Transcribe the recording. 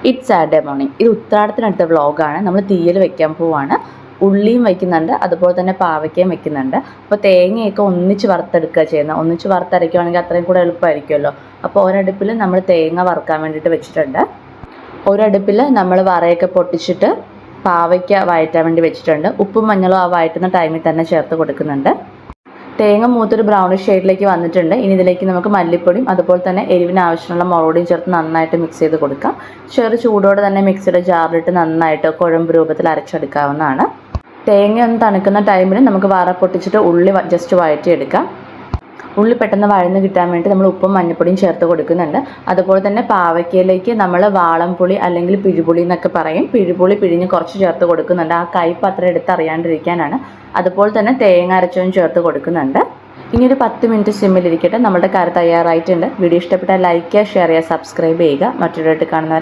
It's Saturday morning. ഇത് ഉത്രാടത്തിനടുത്ത വ്ളോഗാണ്. നമ്മൾ തീയൽ വെക്കാൻ പോവാണ്. ഉള്ളിയും വയ്ക്കുന്നുണ്ട്, അതുപോലെ തന്നെ പാവയ്ക്കയും വെക്കുന്നുണ്ട്. അപ്പോൾ തേങ്ങയൊക്കെ ഒന്നിച്ച് വറുത്തെടുക്കുക ചെയ്യുന്നത്. ഒന്നിച്ച് വറുത്തരയ്ക്കുകയാണെങ്കിൽ അത്രയും കൂടെ എളുപ്പമായിരിക്കുമല്ലോ. അപ്പോൾ ഒരടുപ്പിൽ നമ്മൾ തേങ്ങ വറുക്കാൻ വേണ്ടിയിട്ട് വെച്ചിട്ടുണ്ട്. ഒരടുപ്പിൽ നമ്മൾ വറയൊക്കെ പൊട്ടിച്ചിട്ട് പാവയ്ക്ക വഴറ്റാൻ വേണ്ടി വെച്ചിട്ടുണ്ട്. ഉപ്പും മഞ്ഞളും ആ വഴറ്റുന്ന ടൈമിൽ തന്നെ ചേർത്ത് കൊടുക്കുന്നുണ്ട്. തേങ്ങ മൂത്തൊരു ബ്രൗണിഷ് ഷെയ്ഡിലേക്ക് വന്നിട്ടുണ്ട്. ഇനി ഇതിലേക്ക് നമുക്ക് മല്ലിപ്പൊടിയും അതുപോലെ തന്നെ എരിവിന് ആവശ്യമുള്ള മുളകുപൊടിയും ചേർത്ത് നന്നായിട്ട് മിക്സ് ചെയ്ത് കൊടുക്കാം. ചെറു ചൂടോടെ തന്നെ മിക്സിയുടെ ജാറിലിട്ട് നന്നായിട്ട് കുഴമ്പ് രൂപത്തിൽ അരച്ചെടുക്കാവുന്നതാണ്. തേങ്ങ ഒന്ന് തണുക്കുന്ന ടൈമിൽ നമുക്ക് വറ പൊട്ടിച്ചിട്ട് ഉള്ളി ജസ്റ്റ് വഴറ്റിയെടുക്കാം. ഉള്ളി പെട്ടെന്ന് വഴന്ന് കിട്ടാൻ വേണ്ടി നമ്മൾ ഉപ്പും മഞ്ഞൾപ്പൊടിയും ചേർത്ത് കൊടുക്കുന്നുണ്ട്. അതുപോലെ തന്നെ പാവയ്ക്കയിലേക്ക് നമ്മൾ വാളംപുളി അല്ലെങ്കിൽ പിഴുപുളി എന്നൊക്കെ പറയും, പിഴുപുളി പിഴിഞ്ഞ് കുറച്ച് ചേർത്ത് കൊടുക്കുന്നുണ്ട്. ആ കയ്പ്പ് അത്ര എടുത്തറിയാണ്ടിരിക്കാനാണ്. അതുപോലെ തന്നെ തേങ്ങ അരച്ചതും ചേർത്ത് കൊടുക്കുന്നുണ്ട്. ഇനി ഒരു 10 മിനിറ്റ് സിമ്മിലിരിക്കട്ടെ. നമ്മുടെ കറി തയ്യാറായിട്ടുണ്ട്. വീഡിയോ ഇഷ്ടപ്പെട്ടാൽ ലൈക്ക് ചെയ്യുക, ഷെയർ ചെയ്യുക, സബ്സ്ക്രൈബ് ചെയ്യുക. മറ്റൊരു കാണുന്നവരെ